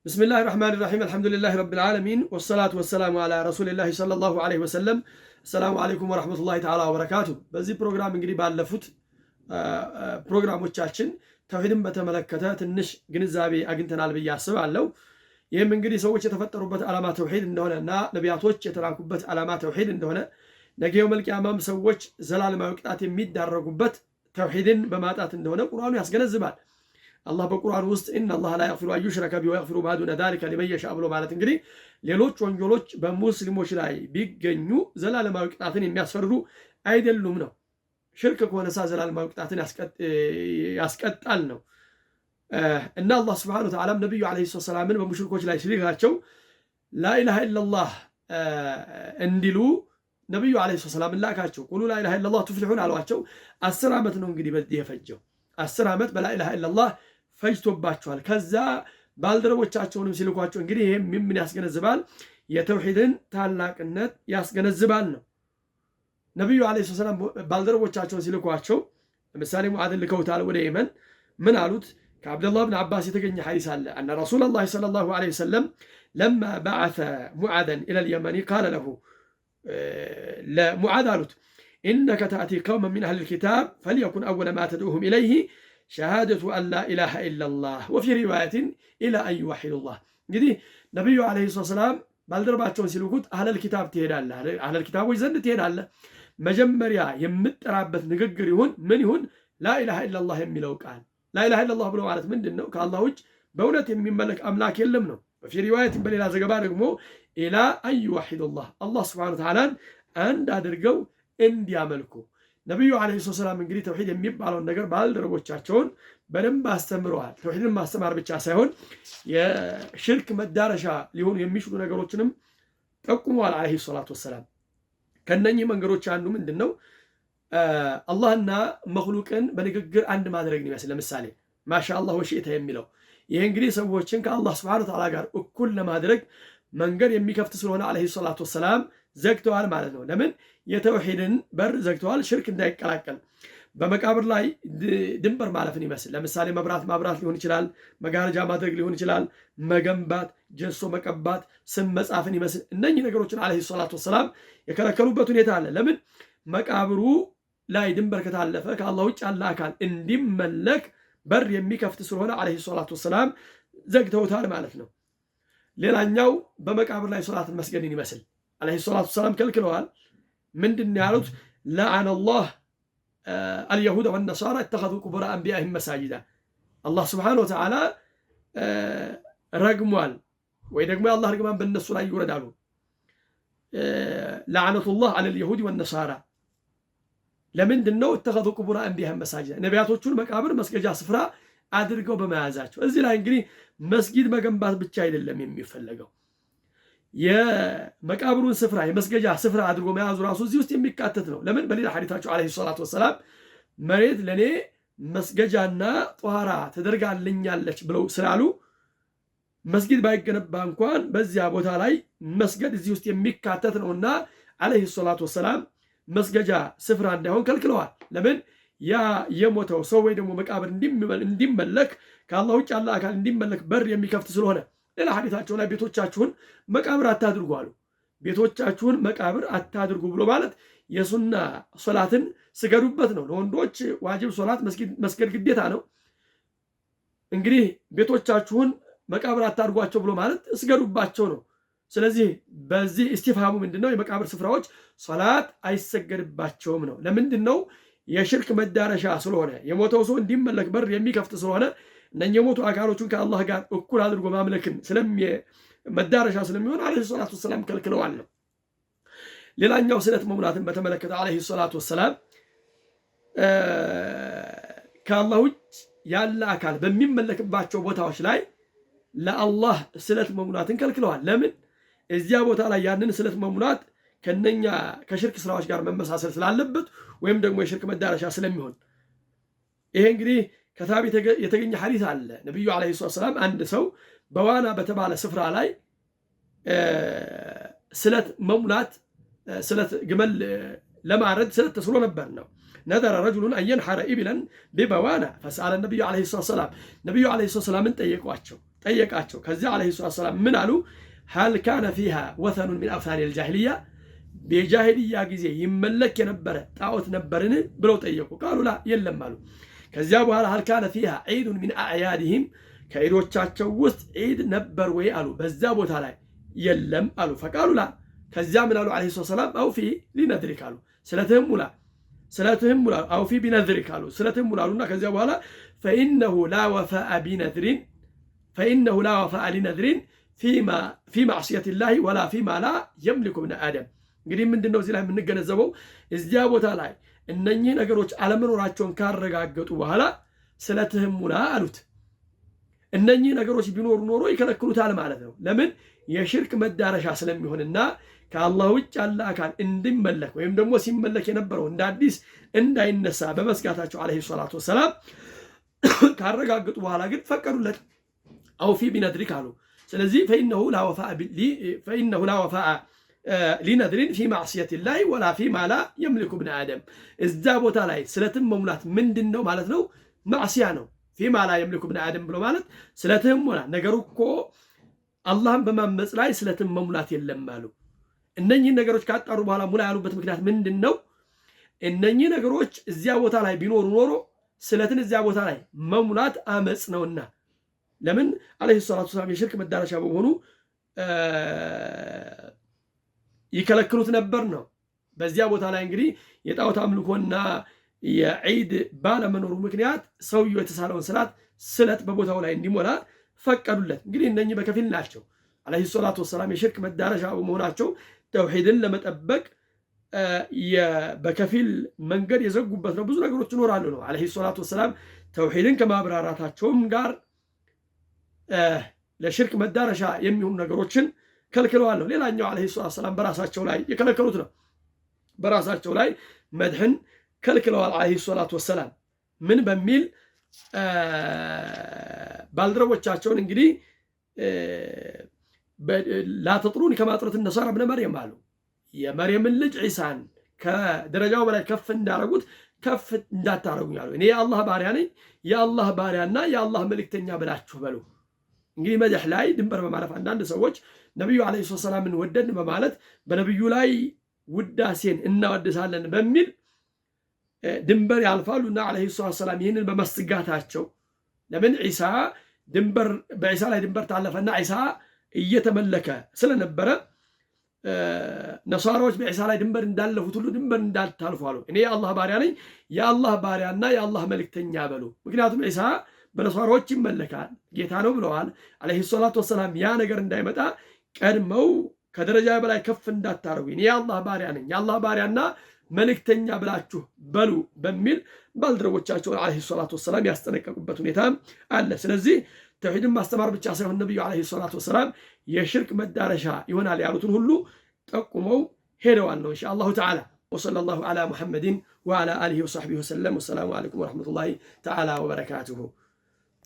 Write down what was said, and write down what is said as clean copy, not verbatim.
بسم الله الرحمن الرحيم الحمد لله رب العالمين والصلاة والسلام على رسول الله صلى الله عليه وسلم السلام عليكم ورحمة الله تعالى وبركاته በዚህ ፕሮግራም እንግዲህ ባለፉት ፕሮግራሞቻችን ተውሂድን በተመለከተ ትንሽ ግንዛቤ አግኝተናል ብዬ አስባለሁ። ይህም እንግዲህ ሰዎች የተፈጠሩበት ዓላማ ተውሂድ እንደሆነና ነቢያቶች የተላኩበት ዓላማ ተውሂድ እንደሆነ ነገ የውመል ቂያማም ሰዎች ዘላለማዊ ቅጣት የሚዳረጉበት ተውሂድን በማጣት እንደሆነ ቁርአኑ ያስገነዝባል። አላህ በቁርአን ውስጥ ኢነላህ ላ የግፊሩ አን ዩሽረከ ቢሂ ወየግፊሩ ማ ዱነ ዛሊከ ሊመን የሻእ ብሎ ማለት እንግዲህ ሌሎች ወንጀሎች በሙስሊሞች ላይ ቢገኙ ዘላለማዊ ቅጣትን የሚያስፈርዱ አይደሉም ነው። ሽርክ ከሆነሳ ዘላለማዊ ቅጣትን ያስቀጣል ነው። እና አላህ ሱብሓነሁ ወተዓላ ነብዩ አለይሂ ሰላምን በሙሽሪኮች ላይ ሲልካቸው ላኢላሃ ኢለላህ እንዲሉ ነብዩ አለይሂ ሰላም ላካቸው። ቁሉ ላኢላሃ ኢለላህ ቱፍሊሑን አሏቸው። 10 ዓመት ነው እንግዲህ በዚህ የፈጀው 10 ዓመት በላኢላሃ ኢለላህ ፈጅቶባቸዋል። ከዛ ባልደረቦቻቸውንም ሲልኳቸው እንግዲህ ይሄ ምን ያስገነዝባል? የተውሂድን ታላቅነት ያስገነዝባል ነው። ነብዩ አለይሂ ሰላም ባልደረቦቻቸውን ሲልኳቸው ለምሳሌ ሙዓዝን ልከውታል ወደ የመን። ምን አሉት? ከአብደላህ ብን አባስ የተገኘ ሐዲስ አለ አነ ረሱለላህ ሰለላሁ ዐለይሂ ወሰለም ለማ በዐሰ ሙዓዝን ኢለል የመን ቃለ ለሁ ለሙዓዝ አሉት ኢነከ ተእቲ ቀውመን ሚን አህሊል ኪታብ ፈልየኩን አወለ ማ ተድዑሁም ኢለይሂ ሸሃደቱ አን ላ ኢላሃ ኢለላህ ወፊ ሪዋየትን ኢላ አን ዩወሒዱላህ። እንግዲህ ነቢዩ ዓለይሂ ሰላም ባልደረባቸውን ሲልኩት አህለል ኪታብ ትሄዳለህ፣ አህለል ኪታቦች ዘንድ ትሄዳለህ። መጀመሪያ የምትጠራበት ንግግር ይሁን ምን ይሁን ላኢላሃ ኢለላህ የሚለው ቃል። ላኢላሃ ኢለላህ ብሎ ማለት ምንድን ነው? ከአላህ ውጭ በእውነት የሚመለክ አምላክ የለም ነው። ወፊ ሪዋየትን በሌላ ዘገባ ደግሞ ኢላ አን ዩወሒዱላህ አላህ ሱብሓነሁ ወተዓላን አንድ አድርገው እንዲያመልኩ። ነቢዩ ዓለይሂ ሰላም እንግዲህ ተውሂድ የሚባለውን ነገር ባልደረቦቻቸውን በደንብ አስተምረዋል። ተውሂድን ማስተማር ብቻ ሳይሆን የሽርክ መዳረሻ ሊሆኑ የሚችሉ ነገሮችንም ጠቁመዋል ዓለይሂ ሰላቱ ወሰላም። ከነኚህ መንገዶች አንዱ ምንድን ነው? አላህና መክሉቅን በንግግር አንድ ማድረግ ይመስል ለምሳሌ ማሻአላህ ወሺእተ የሚለው ይሄ እንግዲህ ሰዎችን ከአላህ ሱብሓነሁ ወተዓላ ጋር እኩል ለማድረግ መንገድ የሚከፍት ስለሆነ ዓለይሂ ሰላቱ ወሰላም ዘግተዋል ማለት ነው። ለምን? የተውሂድን በር ዘግተዋል፣ ሽርክ እንዳይቀላቀል። በመቃብር ላይ ድንበር ማለፍን ይመስል ለምሳሌ መብራት ማብራት ሊሆን ይችላል፣ መጋረጃ ማድረግ ሊሆን ይችላል፣ መገንባት፣ ጀሶ መቀባት፣ ስም መጻፍን ይመስል እነኚህ ነገሮችን ዓለይሂ ሰላቱ ወሰላም የከለከሉበት ሁኔታ አለ። ለምን? መቃብሩ ላይ ድንበር ከታለፈ ከአላህ ውጭ ያለ አካል እንዲመለክ በር የሚከፍት ስለሆነ ዓለይሂ ሰላቱ ወሰላም ዘግተውታል ማለት ነው። ሌላኛው በመቃብር ላይ ሶላትን መስገድን ይመስል ዓለይሂ ሰላቱ ወሰላም ከልክለዋል። ምንድን ያሉት? ለዐነላህ አልየሁደ ወነሳራ እተኸዙ ቁቡረ አንቢያኢሂም መሳጅዳ። አላህ ሱብሓነሁ ወተዓላ ረግሟል፣ ወይ ደግሞ የአላህ ርግማን በእነሱ ላይ ይውረዳሉ። ለዐነቱላህ ዐለል የሁድ ወነሳራ። ለምንድን ነው? እተኸዙ ቁቡረ አንቢያኢሂም መሳጅዳ፣ ነቢያቶቹን መቃብር መስገጃ ስፍራ አድርገው በመያዛቸው። እዚህ ላይ እንግዲህ መስጊድ መገንባት ብቻ አይደለም የሚፈለገው፣ የመቃብሩን ስፍራ የመስገጃ ስፍራ አድርጎ መያዙ ራሱ እዚህ ውስጥ የሚካተት ነው። ለምን? በሌላ ሐዲታቸው ዓለይሂ ሰላቱ ወሰላም መሬት ለእኔ መስገጃና ጧራ ተደርጋልኛለች ብለው ስላሉ መስጊድ ባይገነባ እንኳን በዚያ ቦታ ላይ መስገድ እዚህ ውስጥ የሚካተት ነውና ዓለይሂ ሰላቱ ወሰላም መስገጃ ስፍራ እንዳይሆን ከልክለዋል። ለምን? ያ የሞተው ሰው ወይ ደግሞ መቃብር እንዲመለክ ከአላህ ውጭ ያለ አካል እንዲመለክ በር የሚከፍት ስለሆነ ሌላ ሐዲታቸው ላይ ቤቶቻችሁን መቃብር አታድርጉ አሉ። ቤቶቻችሁን መቃብር አታድርጉ ብሎ ማለት የሱና ሶላትን ስገዱበት ነው። ለወንዶች ዋጅብ ሶላት መስገድ ግዴታ ነው። እንግዲህ ቤቶቻችሁን መቃብር አታድርጓቸው ብሎ ማለት እስገዱባቸው ነው። ስለዚህ በዚህ እስቲፍሃሙ ምንድነው? የመቃብር ስፍራዎች ሶላት አይሰገድባቸውም ነው። ለምንድን ነው? የሽርክ መዳረሻ ስለሆነ የሞተው ሰው እንዲመለክ በር የሚከፍት ስለሆነ እነኚህ የሞቱ አካሎቹን ከአላህ ጋር እኩል አድርጎ ማምለክን መዳረሻ ስለሚሆን ዓለይሂ ሰላቱ ወሰላም ከልክለዋል ነው። ሌላኛው ስለት መሙላትን በተመለከተ ዓለይሂ ሰላቱ ወሰላም ከአላህ ውጭ ያለ አካል በሚመለክባቸው ቦታዎች ላይ ለአላህ ስለት መሙላትን ከልክለዋል። ለምን? እዚያ ቦታ ላይ ያንን ስለት መሙላት ከነኛ ከሽርክ ስራዎች ጋር መመሳሰል ስላለበት ወይም ደግሞ የሽርክ መዳረሻ ስለሚሆን። ይሄ እንግዲህ ከታቢ የተገኘ ሐዲስ አለ። ነብዩ ዓለይሂ ሰላም አንድ ሰው በዋና በተባለ ስፍራ ላይ ስለት መሙላት ስለት ግመል ለማረድ ስለት ተስሎ ነበር ነው። ነዘረ ረጁሉን አን የንሐረ ኢብለን ቢበዋና ፈሰአለ ነብዩ ዓለይሂ ሰላም ነብዩ ዓለይሂ ሰላምን ጠየቋቸው። ጠየቃቸው። ከዚያ ዓለይሂ ሰላም ምን አሉ? ሀል ካነ ፊሃ ወሰኑን ሚን አውሳኒ ልጃሂልያ በጃሂልያ ጊዜ ይመለክ የነበረ ጣዖት ነበርን ብለው ጠየቁ። ቃሉ ላ የለም አሉ። ከዚያ በኋላ ሀል ካነ ፊሃ ዒዱን ሚን አዕያድህም ከዒዶቻቸው ውስጥ ዒድ ነበር ወይ አሉ። በዛ ቦታ ላይ የለም አሉ። ፈቃሉ ላ ከዚያ ምን አሉ ዓለይሂ ሰላም? አውፊ ሊነድሪክ አሉ። ስለትህም ሙላ አውፊ ቢነድሪክ አሉ። ስለትህም ሙላ አሉና ከዚያ በኋላ ፈኢነሁ ላ ወፋአ ሊነድሪን ፊ ማዕስየት ላሂ ወላ ፊማ ላ የምሊኩ ብነ አደም። እንግዲህ ምንድነው እዚህ ላይ የምንገነዘበው? እዚያ ቦታ ላይ እነኚህ ነገሮች አለመኖራቸውን ካረጋገጡ በኋላ ስለትህም ሙላ አሉት። እነኚህ ነገሮች ቢኖሩ ኖሮ ይከለክሉታል ማለት ነው። ለምን? የሽርክ መዳረሻ ስለሚሆንና ከአላህ ውጭ ያለ አካል እንዲመለክ ወይም ደግሞ ሲመለክ የነበረው እንደ አዲስ እንዳይነሳ በመስጋታቸው ዓለይሂ ሰላቱ ወሰላም ካረጋገጡ በኋላ ግን ፈቀዱለት። አውፊ ቢነድሪክ አሉ። ስለዚህ ፈኢነሁ ላ ወፋአ ሊነድሪን ፊ ማዕስየት ላሂ ወላ ፊማ ላ የምሊኩ ብነ አደም። እዛ ቦታ ላይ ስለትም መሙላት ምንድን ነው ማለት ነው? ማዕስያ ነው። ፊማ ላ የምሊኩ ብነ አደም ብሎ ማለት ስለትም ሞላ። ነገሩ እኮ አላህን በማመፅ ላይ ስለትም መሙላት የለም አሉ። እነኚህን ነገሮች ካጣሩ በኋላ ሙላ ያሉበት ምክንያት ምንድን ነው? እነኚህ ነገሮች እዚያ ቦታ ላይ ቢኖሩ ኖሮ ስለትን እዚያ ቦታ ላይ መሙላት አመፅ ነውና፣ ለምን ዓለይሂ ሰላቱ ወሰላም የሽርክ መዳረሻ በመሆኑ ይከለክሉት ነበር ነው። በዚያ ቦታ ላይ እንግዲህ የጣዖት አምልኮና የዒድ ባለመኖሩ ምክንያት ሰውየው የተሳለውን ስለት በቦታው ላይ እንዲሞላ ፈቀዱለት። እንግዲህ እነኚህ በከፊል ናቸው። ዓለይሂ ሰላቱ ወሰላም የሽርክ መዳረሻ በመሆናቸው ተውሂድን ለመጠበቅ በከፊል መንገድ የዘጉበት ነው። ብዙ ነገሮች ይኖራሉ ነው። ዓለይሂ ሰላቱ ወሰላም ተውሂድን ከማብራራታቸውም ጋር ለሽርክ መዳረሻ የሚሆኑ ነገሮችን ከልክለዋል ነው። ሌላኛው ዓለይሂ ሰላቱ ወሰላም በራሳቸው ላይ የከለከሉት ነው። በራሳቸው ላይ መድህን ከልክለዋል ዓለይሂ ሰላቱ ወሰላም። ምን በሚል ባልደረቦቻቸውን እንግዲህ ላተጥሩኒ ከማ አጥረት ነሳራ ብነ መርየም አሉ። የመርየምን ልጅ ዒሳን ከደረጃው በላይ ከፍ እንዳረጉት ከፍ እንዳታረጉኝ አሉ። እኔ የአላህ ባሪያ ነኝ፣ የአላህ ባሪያና የአላህ መልእክተኛ ብላችሁ በሉ። እንግዲህ መድህ ላይ ድንበር በማለፍ አንዳንድ ሰዎች ነቢዩ ዓለይሂ ሰላምን ወደድን በማለት በነቢዩ ላይ ውዳሴን እናወድሳለን በሚል ድንበር ያልፋሉና ዓለይሂ ሰላም ይህንን በመስጋታቸው ለምን በዒሳ ላይ ድንበር ታለፈና ዒሳ እየተመለከ ስለነበረ ነሳራዎች በዒሳ ላይ ድንበር እንዳለፉት ሁሉ ድንበር እንዳታልፉ አሉ። እኔ የአላህ ባሪያ ነኝ፣ የአላህ ባሪያና የአላህ መልእክተኛ በሉ። ምክንያቱም ዒሳ በነሳራዎች ይመለካል፣ ጌታ ነው ብለዋል ዓለይሂ ሰላቱ ወሰላም። ያ ነገር እንዳይመጣ ቀድመው ከደረጃ በላይ ከፍ እንዳታረጉ እኔ የአላህ ባሪያ ነኝ፣ የአላህ ባሪያና መልእክተኛ ብላችሁ በሉ በሚል ባልደረቦቻቸውን ዓለይሂ ሰላቱ ወሰላም ያስጠነቀቁበት ሁኔታ አለ። ስለዚህ ተውሂድን ማስተማር ብቻ ሳይሆን ነቢዩ ዓለይሂ ሰላቱ ወሰላም የሽርክ መዳረሻ ይሆናል ያሉትን ሁሉ ጠቁመው ሄደዋል ነው ኢንሻአላሁ ተዓላ። ወሰለላሁ ዐላ ሙሐመድን ወዐላ አሊሂ ወሰሕቢሂ ወሰለም። ወሰላሙ ዐለይኩም ወረሕመቱላሂ ተዓላ ወበረካቱሁ።